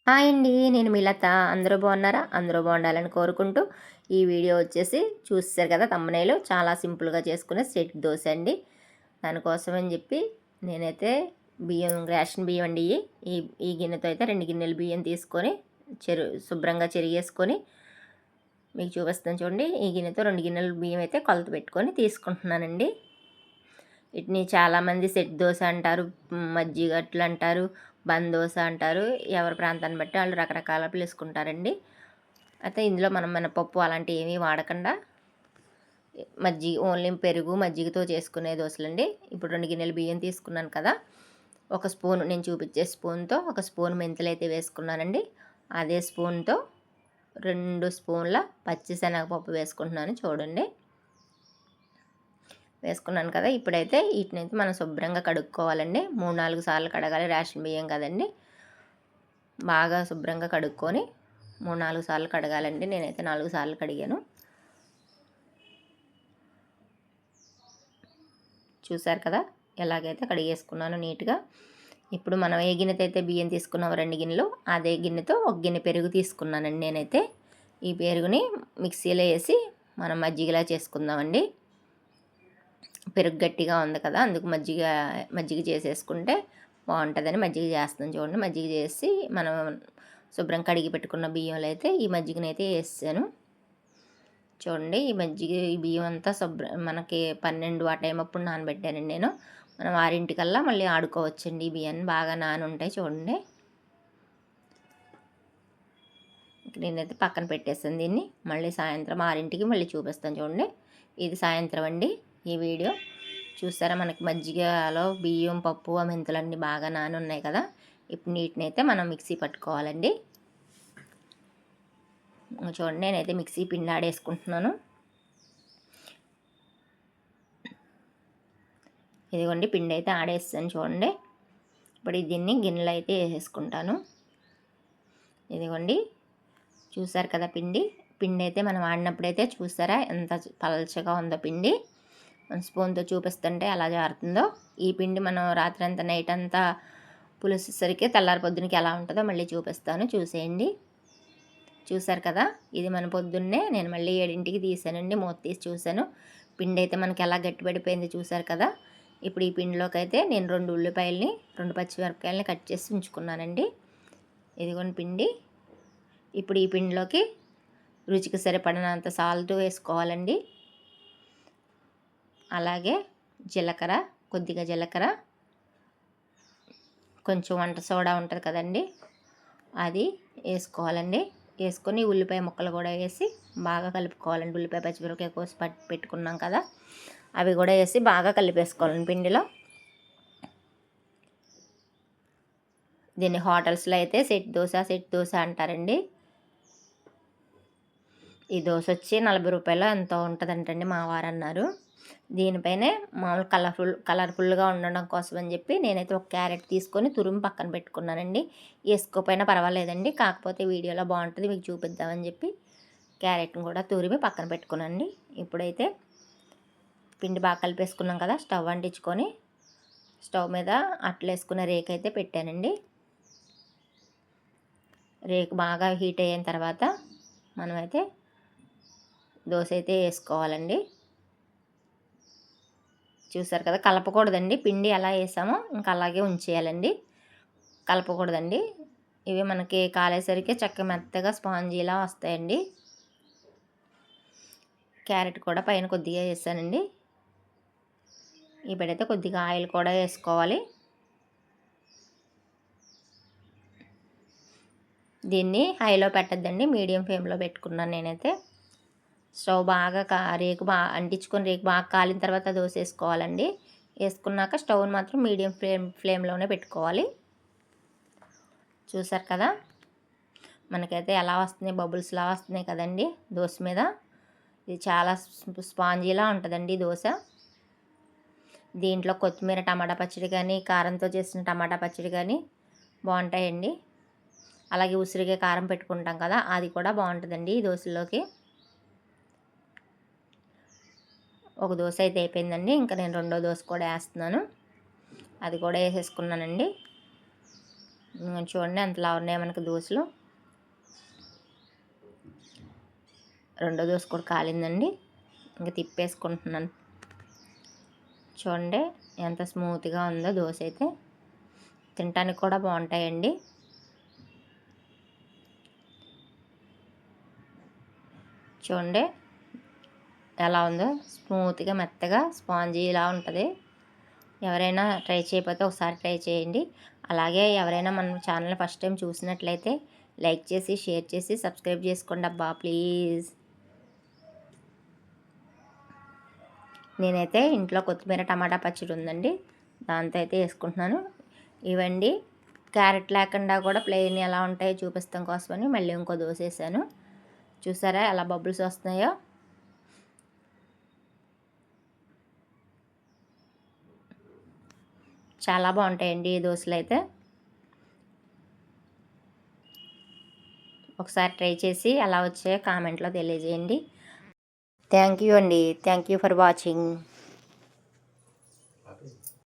Hi అండి. నేను మీ లత. అందరూ బాగున్నారా? అందరూ బాగుండాలని కోరుకుంటూ ఈ వీడియో వచ్చేసి చూసేసారు కదా థంబ్‌నెయిల్. చాలా సింపుల్గా చేసుకునే సెట్ దోశ అండి. దానికోసం అని చెప్పి నేనైతే రేషన్ బియ్యం అండి. ఈ ఈ గిన్నెతో అయితే 2 గిన్నెలు బియ్యం తీసుకొని శుభ్రంగా చెరిగేసుకొని మీకు చూపిస్తాను చూడండి. ఈ గిన్నెతో 2 గిన్నెలు బియ్యం అయితే కొలత పెట్టుకొని తీసుకుంటున్నానండి. వీటిని చాలామంది సెట్ దోశ అంటారు, మజ్జిగట్లు అంటారు, బన్ దోశ అంటారు. ఎవరి ప్రాంతాన్ని బట్టి వాళ్ళు రకరకాల పిలుచుకుంటారండి. అయితే ఇందులో మనం మినపప్పు అలాంటివి ఏమీ వాడకుండా ఓన్లీ పెరుగు మజ్జిగతో చేసుకునే దోశలండి. ఇప్పుడు 2 గిన్నెలు బియ్యం తీసుకున్నాను కదా, ఒక స్పూన్ నేను చూపించే స్పూన్తో ఒక స్పూన్ మెంతులు అయితే వేసుకున్నానండి. అదే స్పూన్తో 2 స్పూన్ల పచ్చిశనగపప్పు వేసుకుంటున్నాను చూడండి. వేసుకున్నాను కదా, ఇప్పుడైతే వీటినైతే మనం శుభ్రంగా కడుక్కోవాలండి. 3-4 సార్లు కడగాలి, రేషన్ బియ్యం కదండి. బాగా శుభ్రంగా కడుక్కొని 3-4 సార్లు కడగాలండి. నేనైతే 4 సార్లు కడిగాను. చూసారు కదా ఎలాగైతే కడిగేసుకున్నాను నీట్గా. ఇప్పుడు మనం ఏ గిన్నెతో అయితే బియ్యం తీసుకున్నామో 2 గిన్నెలు, అదే గిన్నెతో 1 గిన్నె పెరుగు తీసుకున్నానండి నేనైతే. ఈ పెరుగుని మిక్సీలో వేసి మనం మజ్జిగలా చేసుకుందామండి. పెరుగు గట్టిగా ఉంది కదా, అందుకు మజ్జిగ చేసేసుకుంటే బాగుంటుందని మజ్జిగ చేస్తాను చూడండి. మజ్జిగ చేసి మనం శుభ్రం కడిగి పెట్టుకున్న బియ్యంలో అయితే ఈ మజ్జిగనైతే వేసాను చూడండి. ఈ బియ్యం అంతా మనకి 12 ఆ టైం అప్పుడు నానబెట్టానండి నేను. మనం 6 మళ్ళీ ఆడుకోవచ్చండి. ఈ బియ్యాన్ని బాగా నానుంటాయి చూడండి. నేనైతే పక్కన పెట్టేస్తాను దీన్ని. మళ్ళీ సాయంత్రం 6కి మళ్ళీ చూపిస్తాను చూడండి. ఇది సాయంత్రం అండి ఈ వీడియో. చూసారా మనకి మజ్జిగలో బియ్యం, పప్పు, ఆ మెంతులన్నీ బాగా నానున్నాయి కదా. ఇప్పుడు నీటినైతే మనం మిక్సీ పట్టుకోవాలండి. చూడండి నేనైతే మిక్సీ పిండి ఆడేసుకుంటున్నాను. ఇదిగోండి పిండి అయితే ఆడేస్తాను చూడండి. ఇప్పుడు దీన్ని గిన్నెలో అయితే వేసేసుకుంటాను. ఇదిగోండి చూసారు కదా పిండి అయితే మనం ఆడినప్పుడైతే చూసారా ఎంత పలచగా ఉందో పిండి. మన స్పూన్తో చూపిస్తుంటే అలా జారుతుందో. ఈ పిండి మనం రాత్రి అంతా నైట్ అంతా పులిసేసరికి తెల్లారి పొద్దునకి ఎలా ఉంటుందో మళ్ళీ చూపిస్తాను, చూసేయండి. చూసారు కదా, ఇది మన పొద్దున్నే నేను మళ్ళీ 7కి తీసానండి. మూత తీసి చూశాను. పిండి అయితే మనకి ఎలా గట్టిపడిపోయింది చూసారు కదా. ఇప్పుడు ఈ పిండిలోకి అయితే నేను 2 ఉల్లిపాయలని 2 పచ్చిమిరపకాయలని కట్ చేసి ఉంచుకున్నానండి. ఇదిగోని పిండి. ఇప్పుడు ఈ పిండిలోకి రుచికి సరిపడినంత సాల్ట్ వేసుకోవాలండి. అలాగే కొద్దిగా జీలకర్ర, కొంచెం వంట సోడా ఉంటుంది కదండి, అది వేసుకోవాలండి. వేసుకొని ఉల్లిపాయ ముక్కలు కూడా వేసి బాగా కలుపుకోవాలండి. ఉల్లిపాయ పచ్చిమిరపకాయ కోసి పెట్టుకున్నాం కదా, అవి కూడా వేసి బాగా కలిపేసుకోవాలండి పిండిలో. దీన్ని హోటల్స్లో అయితే సెట్ దోశ అంటారండి. ఈ దోశ వచ్చి 40 రూపాయలు ఎంతో ఉంటుందంటండి మా వారు అన్నారు. దీనిపైనే మామూలు కలర్ఫుల్గా ఉండడం కోసం అని చెప్పి నేనైతే ఒక క్యారెట్ తీసుకొని తురుము పక్కన పెట్టుకున్నానండి. వేసుకోపోయినా పర్వాలేదండి, కాకపోతే వీడియోలో బాగుంటుంది మీకు చూపిద్దామని చెప్పి క్యారెట్ని కూడా తురిమి పక్కన పెట్టుకున్నానండి. ఇప్పుడైతే పిండి బాగా కలిపేసుకున్నాం కదా, స్టవ్ అంటించుకొని స్టవ్ మీద అట్లు వేసుకున్న రేకు అయితే పెట్టానండి. రేకు బాగా హీట్ అయిన తర్వాత మనమైతే దోశ అయితే వేసుకోవాలండి. చూసారు కదా, కలపకూడదండి. పిండి ఎలా వేసామో ఇంకా అలాగే ఉంచేయాలండి, కలపకూడదండి. ఇవి మనకి కాలేసరికి మెత్తగా స్పాంజీలా వస్తాయండి. క్యారెట్ కూడా పైన కొద్దిగా వేసానండి. ఇప్పుడైతే కొద్దిగా ఆయిల్ కూడా వేసుకోవాలి. దీన్ని హైలో పెట్టద్దండి, మీడియం ఫ్లేమ్లో పెట్టుకున్నాను నేనైతే. స్టవ్ బాగా రేకు అంటించుకొని రేకు బాగా కాలిన తర్వాత దోశ వేసుకోవాలండి. వేసుకున్నాక స్టవ్ని మాత్రం మీడియం ఫ్లేమ్లోనే పెట్టుకోవాలి. చూసారు కదా మనకైతే ఎలా వస్తున్నాయి, బబుల్స్లా వస్తున్నాయి కదండి దోశ మీద. ఇది చాలా స్పాంజీలా ఉంటుందండి దోశ. దీంట్లో కొత్తిమీర టమాటా పచ్చడి కానీ, కారంతో చేసిన టమాటా పచ్చడి కానీ బాగుంటాయండి. అలాగే ఉసిరికాయ కారం పెట్టుకుంటాం కదా, అది కూడా బాగుంటుందండి ఈ దోశలోకి. ఒక దోశ అయితే అయిపోయిందండి. ఇంకా నేను 2వ దోశ కూడా వేస్తున్నాను. అది కూడా వేసేసుకున్నానండి. చూడండి ఎంతలా ఉన్నాయి మనకు దోశలు. రెండో దోశ కూడా కాలిందండి. ఇంకా తిప్పేసుకుంటున్నాను. చూడండి ఎంత స్మూత్గా ఉందో దోశ అయితే. తినటానికి కూడా బాగుంటాయండి. చూడండి ఎలా ఉందో, స్మూత్గా మెత్తగా స్పాంజీలా ఉంటుంది. ఎవరైనా ట్రై చేయకపోతే ఒకసారి ట్రై చేయండి. అలాగే ఎవరైనా మన ఛానల్ ఫస్ట్ టైం చూసినట్లయితే లైక్ చేసి, షేర్ చేసి, సబ్స్క్రైబ్ చేసుకోండి అబ్బా ప్లీజ్. నేనైతే ఇంట్లో కొత్తిమీర టమాటా పచ్చడి ఉందండి, దాంతో అయితే వేసుకుంటున్నాను. ఇవండి క్యారెట్ లేకుండా కూడా ప్లెయిన్ ఎలా ఉంటాయో చూపిస్తాం కోసమని మళ్ళీ ఇంకో దోశ వేసాను. చూసారా ఎలా బబుల్స్ వస్తున్నాయో. చాలా బాగుంటాయండి ఈ దోశలు అయితే. ఒకసారి ట్రై చేసి ఎలా వచ్చాయో కామెంట్లో తెలియజేయండి. థ్యాంక్ యూ అండి. Thank you for watching.